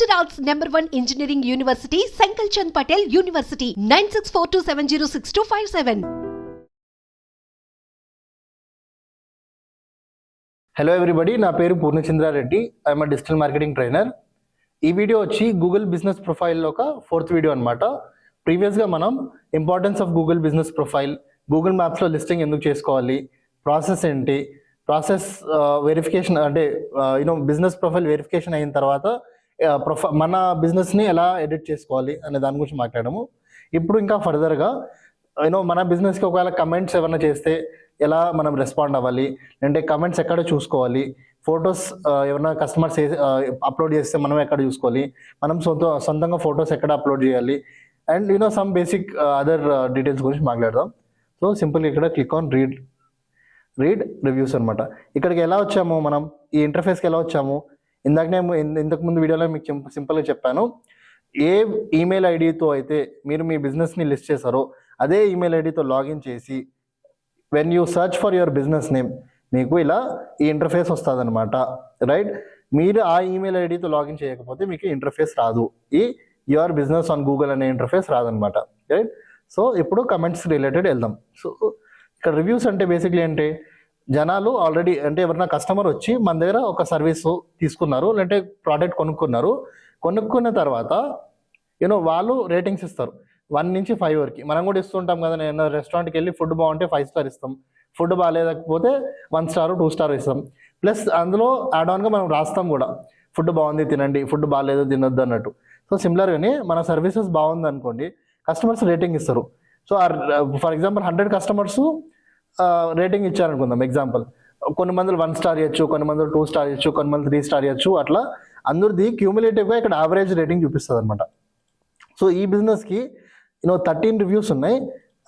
Gujarat's #1 engineering university, Sankal Chand Patel University, 9642706257. Hello everybody, నా పేరు Purnachandra Reddy. I'm digital marketing trainer. ఈ video వచ్చి Google business ప్రొఫైల్లో ఒక 4th వీడియో అనమాట. ప్రీవియస్గా మనం importance of Google business profile, Google మ్యాప్స్లో లిస్టింగ్ ఎందుకు చేసుకోవాలి, ప్రాసెస్ ఏంటి, ప్రాసెస్ వెరిఫికేషన్ అంటే బిజినెస్ ప్రొఫైల్ వెరిఫికేషన్ అయిన తర్వాత మన బిజినెస్ని ఎలా ఎడిట్ చేసుకోవాలి అనే దాని గురించి మాట్లాడము. ఇప్పుడు ఇంకా ఫర్దర్గా మన బిజినెస్కి ఒకవేళ కమెంట్స్ ఏమైనా చేస్తే ఎలా మనం రెస్పాండ్ అవ్వాలి, అంటే కమెంట్స్ ఎక్కడ చూసుకోవాలి, ఫొటోస్ ఎవరైనా కస్టమర్స్ అప్లోడ్ చేస్తే మనం ఎక్కడ చూసుకోవాలి, మనం సొంతంగా ఫొటోస్ ఎక్కడ అప్లోడ్ చేయాలి, and some basic other details గురించి మాట్లాడదాం. సో సింపుల్గా ఇక్కడ క్లిక్ ఆన్ రీడ్ రివ్యూస్ అనమాట. ఇక్కడికి ఎలా వచ్చాము, మనం ఈ ఇంటర్ఫేస్కి ఎలా వచ్చాము, ఇంతకుముందు వీడియోలో మీకు సింపుల్గా చెప్పాను. ఏ ఈమెయిల్ ఐడితో అయితే మీరు మీ బిజినెస్ని లిస్ట్ చేశారో అదే ఈమెయిల్ ఐడితో లాగిన్ చేసి when you search for your business name మీకు ఇలా ఈ ఇంటర్ఫేస్ వస్తుంది అనమాట. రైట్, మీరు ఆ ఈమెయిల్ ఐడితో లాగిన్ చేయకపోతే మీకు ఇంటర్ఫేస్ రాదు, ఈ యువర్ బిజినెస్ ఆన్ గూగుల్ అనే ఇంటర్ఫేస్ రాదనమాట. రైట్, సో ఇప్పుడు కమెంట్స్ రిలేటెడ్ వెళ్దాం. సో ఇక్కడ రివ్యూస్ అంటే బేసిక్లీ అంటే జనాలు ఆల్రెడీ అంటే ఎవరైనా కస్టమర్ వచ్చి మన దగ్గర ఒక సర్వీస్ తీసుకున్నారు, లేదంటే ప్రోడక్ట్ కొనుక్కున్న తర్వాత వాళ్ళు రేటింగ్స్ ఇస్తారు 1 నుంచి 5 వరకు. మనం కూడా ఇస్తుంటాం కదా, నేను రెస్టారెంట్కి వెళ్ళి ఫుడ్ బాగుంటే 5 స్టార్ ఇస్తాం, ఫుడ్ బాగాలేకపోతే 1 స్టార్ 2 స్టార్ ఇస్తాం. ప్లస్ అందులో యాడ్ ఆన్గా మనం రాస్తాం కూడా, ఫుడ్ బాగుంది తినండి, ఫుడ్ బాగాలేదు తినొద్దు అన్నట్టు. సో సిమిలర్గానే మన సర్వీసెస్ బాగుంది అనుకోండి, కస్టమర్స్ రేటింగ్ ఇస్తారు. So for example 100 customers rating ఇచ్చారనుకుందాం. ఎగ్జాంపుల్ కొన్ని మంది 1 స్టార్ ఇవ్వచ్చు, కొన్ని మంది 2 స్టార్ ఇవ్వచ్చు, కొన్ని మంది 3 స్టార్ ఇవ్వచ్చు. అట్లా అందరిది క్యూములేటివ్గా ఇక్కడ యావరేజ్ రేటింగ్ చూపిస్తుంది అనమాట. సో ఈ బిజినెస్కి 13 రివ్యూస్ ఉన్నాయి,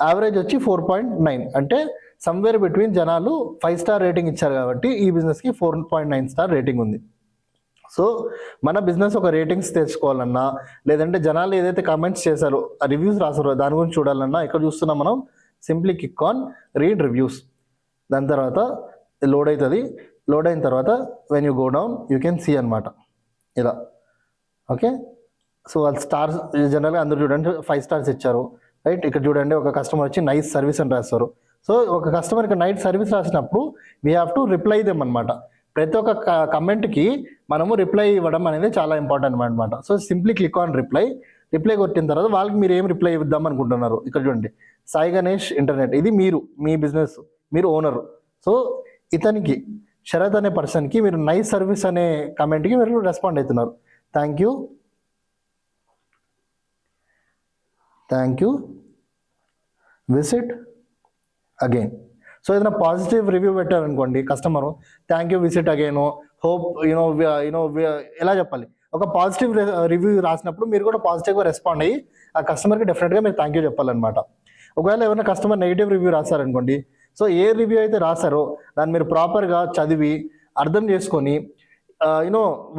యావరేజ్ వచ్చి 4.9, అంటే సమ్వేర్ బిట్వీన్ జనాలు 5 స్టార్ రేటింగ్ ఇచ్చారు కాబట్టి ఈ బిజినెస్కి 4.9 స్టార్ రేటింగ్ ఉంది. సో మన బిజినెస్ ఒక రేటింగ్స్ తెచ్చుకోవాలన్నా, లేదంటే జనాలు ఏదైతే కామెంట్స్ చేశారో రివ్యూస్ రాసారో దాని గురించి చూడాలన్నా ఇక్కడ చూస్తున్నాం మనం. Simply click on read reviews. దాని తర్వాత లోడ్ అవుతుంది. లోడ్ అయిన తర్వాత when you go down you can see అనమాట ఇలా. ఓకే, సో వాళ్ళు స్టార్స్ జనరల్గా అందరూ చూడండి 5 స్టార్స్ ఇచ్చారు. రైట్, ఇక్కడ చూడండి ఒక కస్టమర్ వచ్చి నైస్ సర్వీస్ అని రాస్తారు. సో ఒక కస్టమర్ ఇక్కడ నైట్ సర్వీస్ రాసినప్పుడు we have to reply them అనమాట. ప్రతి ఒక్క కమెంట్కి మనము రిప్లై ఇవ్వడం అనేది చాలా ఇంపార్టెంట్ అనమాట. So simply click on reply కొట్టిన తర్వాత వాళ్ళకి మీరు ఏం రిప్లై ఇద్దాం అనుకుంటున్నారు ఇక్కడ చూడండి. సాయి గణేష్ ఇంటర్నెట్, ఇది మీ బిజినెస్, మీరు ఓనర్. సో ఇతనికి శరత్ అనే పర్సన్కి మీరు నైస్ సర్వీస్ అనే కమెంట్కి మీరు రెస్పాండ్ అవుతున్నారు. Thank you visit again. So ఏదైనా పాజిటివ్ రివ్యూ పెట్టారనుకోండి customer, thank you visit again, hope ఎలా చెప్పాలి, ఒక పాజిటివ్ రివ్యూ రాసినప్పుడు మీరు కూడా పాజిటివ్గా రెస్పాండ్ అయ్యి ఆ కస్టమర్కి డెఫినెట్గా మీరు థ్యాంక్ యూ చెప్పాలన్నమాట. ఒకవేళ ఎవరైనా కస్టమర్ నెగిటివ్ రివ్యూ రాశారనుకోండి, సో ఏ రివ్యూ అయితే రాశారో దాన్ని మీరు ప్రాపర్గా చదివి అర్థం చేసుకొని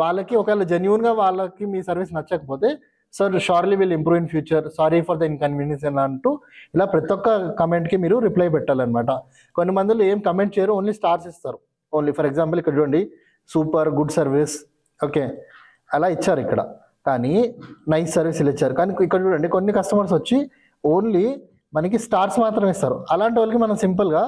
వాళ్ళకి ఒకవేళ జెన్యూన్గా వాళ్ళకి మీ సర్వీస్ నచ్చకపోతే, sir surely will improve in future, sorry for the inconvenience అని అంటూ ఇలా ప్రతి ఒక్క కమెంట్కి మీరు రిప్లై పెట్టాలన్నమాట. కొన్ని మందిలో ఏం కమెంట్ చేయరు, ఓన్లీ స్టార్స్ ఇస్తారు. ఓన్లీ ఫర్ ఎగ్జాంపుల్ ఇక్కడ చూడండి, సూపర్, గుడ్ సర్వీస్, ఓకే అలా ఇచ్చారు ఇక్కడ, కానీ నైస్ సర్వీస్ ఇలా ఇచ్చారు. కానీ ఇక్కడ చూడండి కొన్ని కస్టమర్స్ వచ్చి ఓన్లీ మనకి స్టార్స్ మాత్రం ఇస్తారు. అలాంటి వాళ్ళకి మనం సింపుల్గా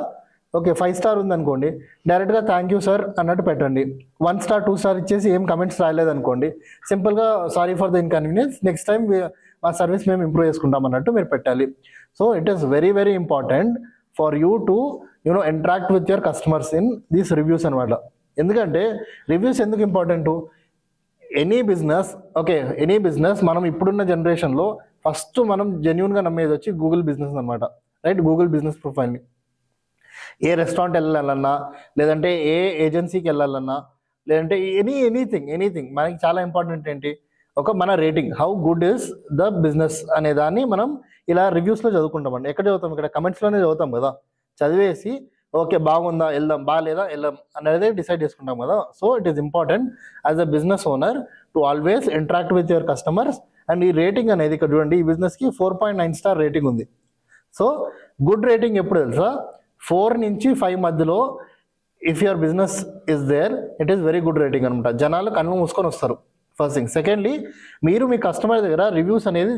ఓకే 5 స్టార్ ఉందనుకోండి, డైరెక్ట్గా థ్యాంక్ యూ సార్ అన్నట్టు పెట్టండి. 1 స్టార్ 2 స్టార్ ఇచ్చేసి ఏం కమెంట్స్ రాలేదనుకోండి, సింపుల్గా sorry for the inconvenience, next time మా సర్వీస్ మేము ఇంప్రూవ్ చేసుకుంటాం అన్నట్టు మీరు పెట్టాలి. So it is very very important for you to interact with your customers in these reviews అనమాట. ఎందుకంటే రివ్యూస్ ఎందుకు ఇంపార్టెంట్, ఎనీ బిజినెస్ మనం ఇప్పుడున్న జనరేషన్లో ఫస్ట్ మనం జెన్యూన్గా నమ్మేది వచ్చి గూగుల్ బిజినెస్ అనమాట. రైట్, గూగుల్ బిజినెస్ ప్రొఫైల్ని ఏ రెస్టారెంట్ వెళ్ళాలన్నా, లేదంటే ఏ ఏజెన్సీకి వెళ్ళాలన్నా, లేదంటే ఎనీథింగ్ మనకి చాలా ఇంపార్టెంట్ ఏంటి, మన rating, how good is the business అనే దాన్ని మనం ఇలా రివ్యూస్లో చదువుకుంటామండి. ఎక్కడ చదువుతాం, ఇక్కడ కమెంట్స్లోనే చదువుతాం కదా. చదివేసి ఓకే బాగుందా వెళ్దాం, బాగాలేదా వెళ్దాం అనేది డిసైడ్ చేసుకుంటాం కదా. So it is important as a business owner to always interact with your customers. And ఈ రేటింగ్ అనేది ఇక్కడ చూడండి, ఈ బిజినెస్కి 4.9 స్టార్ రేటింగ్ ఉంది. సో గుడ్ రేటింగ్ ఎప్పుడు తెలుసా, 4 నుంచి 5 మధ్యలో if your business is there, it is very good rating అనమాట. జనాలు కన్ను మూసుకొని వస్తారు ఫస్ట్ థింగ్. సెకండ్లీ, మీరు మీ కస్టమర్ దగ్గర రివ్యూస్ అనేది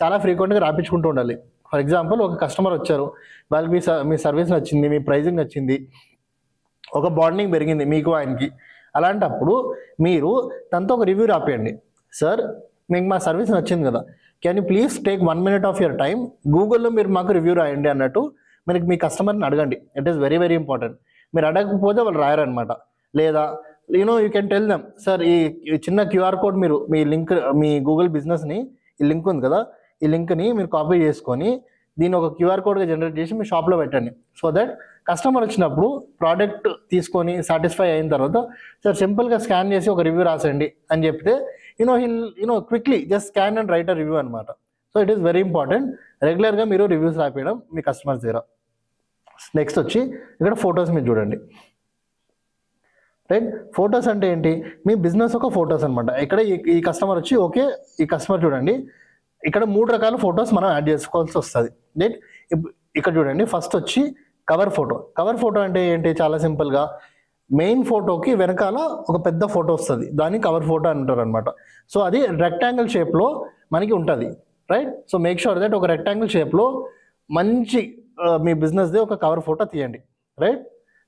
చాలా ఫ్రీక్వెంట్గా రాపించుకుంటూ ఉండాలి. ఫర్ ఎగ్జాంపుల్, ఒక కస్టమర్ వచ్చారు, వాళ్ళకి మీ సర్వీస్ నచ్చింది, మీ ప్రైజింగ్ నచ్చింది, ఒక బాండింగ్ పెరిగింది మీకు ఆయనకి. అలాంటప్పుడు మీరు తనతో ఒక రివ్యూ రాపియండి. సార్, మీకు మా సర్వీస్ నచ్చింది కదా, can you please take 1 minute of your time, గూగుల్లో మీరు మాకు రివ్యూ రాయండి అన్నట్టు మీరు మీ కస్టమర్ని అడగండి. It is very very important. మీరు అడగకపోతే వాళ్ళు రాయరనమాట. లేదా you can tell them, sir ఈ చిన్న క్యూఆర్ కోడ్ మీరు మీ లింక్, మీ గూగుల్ బిజినెస్ని ఈ లింక్ ఉంది కదా, ఈ లింక్ని మీరు కాపీ చేసుకొని దీన్ని ఒక క్యూఆర్ కోడ్గా జనరేట్ చేసి మీ షాప్లో పెట్టండి. సో దట్ కస్టమర్ వచ్చినప్పుడు ప్రోడక్ట్ తీసుకొని సాటిస్ఫై అయిన తర్వాత, సార్ సింపుల్గా స్కాన్ చేసి ఒక రివ్యూ రాసండి అని చెప్తే quickly just scan and write a review అనమాట. So it is very important. రెగ్యులర్గా మీరు రివ్యూస్ రాపియడం మీ కస్టమర్స్ దగ్గర. నెక్స్ట్ వచ్చి ఇక్కడ ఫొటోస్ మీరు చూడండి. రైట్, ఫొటోస్ అంటే ఏంటి? మీ బిజినెస్ ఒక ఫొటోస్ అనమాట. ఇక్కడ ఈ కస్టమర్ వచ్చి, ఓకే, ఈ కస్టమర్ చూడండి, ఇక్కడ 3 రకాల ఫొటోస్ మనం యాడ్ చేసుకోవాల్సి వస్తుంది. రైట్, ఇక్కడ చూడండి, ఫస్ట్ వచ్చి కవర్ ఫోటో. కవర్ ఫోటో అంటే ఏంటి? చాలా సింపుల్గా, మెయిన్ ఫోటోకి వెనకాల ఒక పెద్ద ఫోటో వస్తుంది, దాన్ని కవర్ ఫోటో అంటారు అనమాట. సో అది రెక్టాంగిల్ షేప్లో మనకి ఉంటుంది. Right, so make sure that ఒక రెక్టాంగిల్ షేప్లో మంచి మీ బిజినెస్ది ఒక కవర్ ఫోటో తీయండి. రైట్,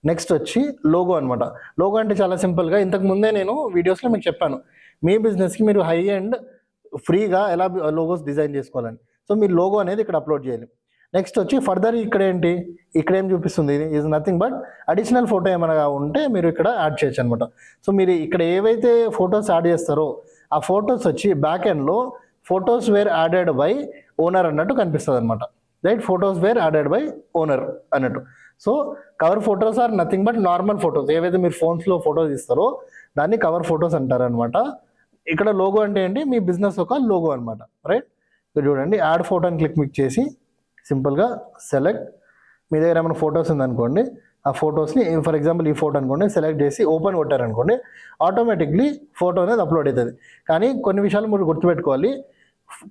నెక్స్ట్ వచ్చి లోగో అనమాట. లోగో అంటే చాలా సింపుల్గా, ఇంతకు ముందే నేను వీడియోస్లో మీకు చెప్పాను, మీ బిజినెస్కి మీరు హై అండ్ ఫ్రీగా ఎలా లోగోస్ డిజైన్ చేసుకోవాలని. సో మీరు లోగో అనేది ఇక్కడ అప్లోడ్ చేయాలి. నెక్స్ట్ వచ్చి ఫర్దర్ ఇక్కడ ఏంటి, ఇక్కడ ఏం చూపిస్తుంది, ఇది is nothing but additional photo ఏమైనా ఉంటే మీరు ఇక్కడ యాడ్ చేయొచ్చు అనమాట. సో మీరు ఇక్కడ ఏవైతే ఫొటోస్ యాడ్ చేస్తారో ఆ ఫొటోస్ వచ్చి బ్యాక్ ఎండ్లో photos were added by owner అన్నట్టు కనిపిస్తుంది అనమాట. Right, photos were added by owner అన్నట్టు. So cover photos are nothing but normal photos. ఏవైతే మీరు ఫోన్స్లో ఫొటోస్ ఇస్తారో దాన్ని కవర్ ఫొటోస్ అంటారు అనమాట. ఇక్కడ లోగో అంటే ఏంటి? మీ బిజినెస్ ఒక లోగో అనమాట. రైట్, మీరు చూడండి, యాడ్ ఫోటో అని క్లిక్ చేసి సింపుల్గా సెలెక్ట్. మీ దగ్గర ఏమైనా ఫొటోస్ ఉందనుకోండి, ఆ ఫొటోస్ని, ఫర్ ఎగ్జాంపుల్ ఈ ఫోటో అనుకోండి, సెలెక్ట్ చేసి ఓపెన్ కొట్టారనుకోండి, ఆటోమేటిక్లీ ఫోటో అనేది అప్లోడ్ అవుతుంది. కానీ కొన్ని విషయాలు మీరు గుర్తుపెట్టుకోవాలి.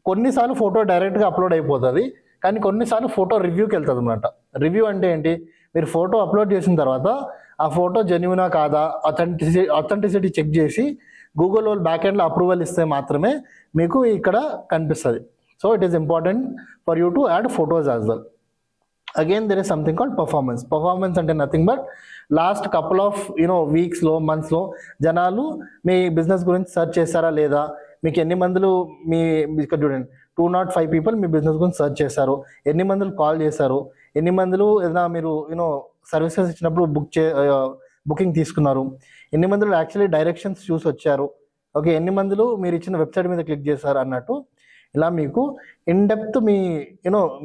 కొన్నిసార్లు ఫోటో డైరెక్ట్గా అప్లోడ్ అయిపోతుంది, కానీ కొన్నిసార్లు ఫోటో రివ్యూకి వెళ్తుంది అనమాట. రివ్యూ అంటే ఏంటి? మీరు ఫోటో అప్లోడ్ చేసిన తర్వాత ఆ ఫోటో జెన్యునా కాదా, అథెంటిసిటీ చెక్ చేసి గూగుల్ వాళ్ళు బ్యాక్ ఎండ్లో అప్రూవల్ ఇస్తే మాత్రమే మీకు ఇక్కడ కనిపిస్తుంది. So it is important for you to add photos as well. Again there is something called performance. Performance అంటే nothing but last couple of వీక్స్లో, మంత్స్లో జనాలు మీ బిజినెస్ గురించి సెర్చ్ చేశారా లేదా, మీకు ఎన్ని మందులు, మీ ఇక్కడ చూడండి 205 people మీ బిజినెస్ గురించి సెర్చ్ చేశారు, ఎన్ని మందులు కాల్ చేశారు, ఎన్ని మందులు ఏదైనా మీరు సర్వీసెస్ ఇచ్చినప్పుడు బుకింగ్ తీసుకున్నారు, ఎన్ని మందులు యాక్చువల్లీ డైరెక్షన్స్ చూసి వచ్చారు, ఓకే, ఎన్ని మందులు మీరు ఇచ్చిన వెబ్సైట్ మీద క్లిక్ చేశారు అన్నట్టు. ఇలా మీకు ఇన్ డెప్త్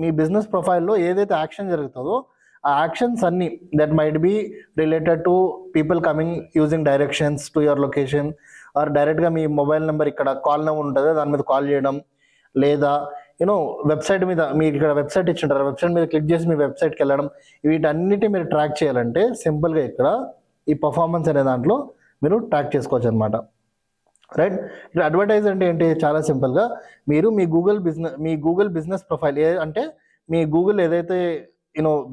మీ బిజినెస్ ప్రొఫైల్లో ఏదైతే యాక్షన్ జరుగుతుందో ఆ యాక్షన్స్ అన్ని that might be related to people coming using directions to your location, or డైరెక్ట్గా మీ మొబైల్ నెంబర్ ఇక్కడ కాల్ నెంబర్ ఉంటుంది దాని మీద కాల్ చేయడం, లేదా వెబ్సైట్ మీద మీరు ఇక్కడ వెబ్సైట్ ఇచ్చింటారు, వెబ్సైట్ మీద క్లిక్ చేసి మీ వెబ్సైట్కి వెళ్ళడం, వీటన్నిటి మీరు ట్రాక్ చేయాలంటే సింపుల్గా ఇక్కడ ఈ పర్ఫార్మెన్స్ అనే దాంట్లో మీరు ట్రాక్ చేసుకోవచ్చు అనమాట. రైట్, ఇక్కడ అడ్వర్టైజ్ అంటే ఏంటి? చాలా సింపుల్గా మీరు మీ గూగుల్ బిజినెస్ ప్రొఫైల్ అంటే మీ గూగుల్ ఏదైతే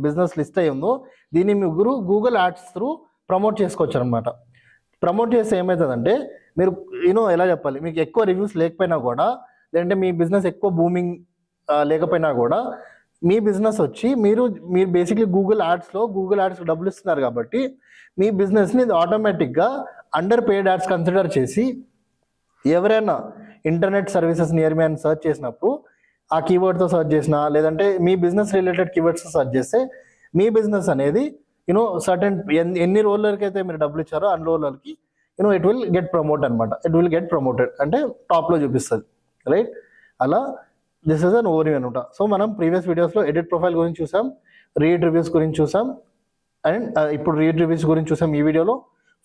బిజినెస్ లిస్ట్ అయ్యి ఉందో దీన్ని మీరు గూగుల్ యాడ్స్ త్రూ ప్రమోట్ చేసుకోవచ్చు అనమాట. ప్రమోట్ చేస్తే ఏమవుతుందంటే మీరు ఎలా చెప్పాలి, మీకు ఎక్కువ రివ్యూస్ లేకపోయినా కూడా, లేదంటే మీ బిజినెస్ ఎక్కువ బూమింగ్ లేకపోయినా కూడా, మీ బిజినెస్ వచ్చి మీరు బేసిక్లీ గూగుల్ యాడ్స్ డబ్బులు ఇస్తున్నారు కాబట్టి మీ బిజినెస్ని ఆటోమేటిక్గా అండర్ పెయిడ్ యాడ్స్ కన్సిడర్ చేసి ఎవరైనా ఇంటర్నెట్ సర్వీసెస్ నియర్ మీ అని సర్చ్ చేసినప్పుడు ఆ కీవర్డ్తో సర్చ్ చేసినా, లేదంటే మీ బిజినెస్ రిలేటెడ్ కీవర్డ్స్తో సర్చ్ చేస్తే మీ బిజినెస్ అనేది సర్టెన్ ఎన్ని రోజులకి అయితే మీరు డబ్బులు ఇచ్చారో అన్ని రోజులకి ఇట్ విల్ గెట్ ప్రమోటెడ్ అంటే టాప్లో చూపిస్తుంది. రైట్, అలా దిస్ ఇస్ అన్ ఓవర్ అనమాట. సో మనం ప్రీవియస్ వీడియోస్లో ఎడిట్ ప్రొఫైల్ గురించి చూసాం, రీడ్ రివ్యూస్ గురించి చూసాం, అండ్ ఇప్పుడు రీడ్ రివ్యూస్ గురించి చూసాం. ఈ వీడియోలో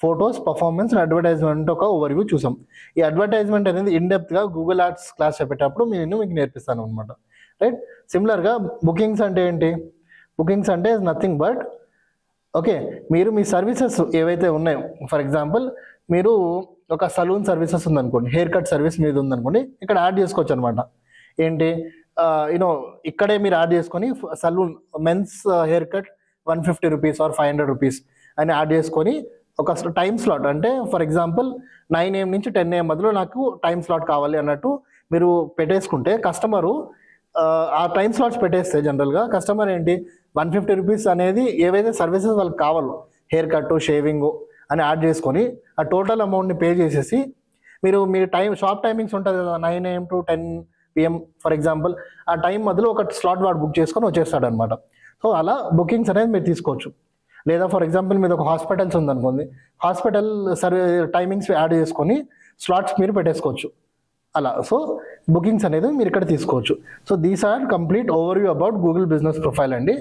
ఫొటోస్, పర్ఫార్మెన్స్ అండ్ అడ్వర్టైజ్మెంట్ ఒక ఓవర్వ్యూ చూసాం. ఈ అడ్వర్టైజ్మెంట్ అనేది ఇన్ డెప్త్గా గూగుల్ యాడ్స్ క్లాస్ చెప్పేటప్పుడు నేను మీకు నేర్పిస్తాను అనమాట. రైట్, సిమిలర్గా బుకింగ్స్ అంటే ఏంటి? బుకింగ్స్ అంటే నథింగ్ బట్ ఓకే, మీరు మీ సర్వీసెస్ ఏవైతే ఉన్నాయో, ఫర్ ఎగ్జాంపుల్ మీరు ఒక సలూన్ సర్వీసెస్ ఉందనుకోండి, హెయిర్ కట్ సర్వీస్ మీద ఉందనుకోండి, ఇక్కడ యాడ్ చేసుకోవచ్చు అనమాట. ఏంటి ఇక్కడే మీరు యాడ్ చేసుకొని salon men's hair cut 150 rupees or 500 rupees అని యాడ్ చేసుకొని ఒక టైం స్లాట్, అంటే ఫర్ ఎగ్జాంపుల్ 9 AM నుంచి 10 AM మధ్యలో నాకు టైం స్లాట్ కావాలి అన్నట్టు మీరు పెట్టేసుకుంటే కస్టమరు ఆ టైం స్లాట్స్ పెట్టేస్తే జనరల్గా కస్టమర్ ఏంటి 150 రూపీస్ అనేది ఏవైతే సర్వీసెస్ వాళ్ళకి కావాలో హెయిర్ కట్, షేవింగ్ అని యాడ్ చేసుకొని ఆ టోటల్ అమౌంట్ని పే చేసేసి మీరు మీ షాప్ టైమింగ్స్ ఉంటుంది కదా 9 AM to 10 PM for example, ఆ టైం మధ్యలో ఒక స్లాట్ వాడు బుక్ చేసుకొని వచ్చేస్తాడు అనమాట. సో అలా బుకింగ్స్ అనేది మీరు తీసుకోవచ్చు. లేదా ఫర్ ఎగ్జాంపుల్ మీద ఒక హాస్పిటల్స్ ఉందనుకోండి, హాస్పిటల్ టైమింగ్స్ యాడ్ చేసుకొని స్లాట్స్ మీరు పెట్టేసుకోవచ్చు అలా. సో బుకింగ్స్ అనేది మీరు ఇక్కడ తీసుకోవచ్చు. So these are complete overview about Google business profile అండి.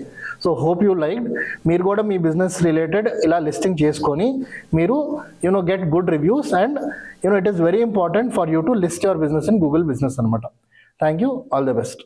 So hope you like. మీరు కూడా మీ బిజినెస్ రిలేటెడ్ ఇలా లిస్టింగ్ చేసుకొని మీరు get good reviews and it is very important for you to list your business in Google business అనమాట. Thank you, all the best.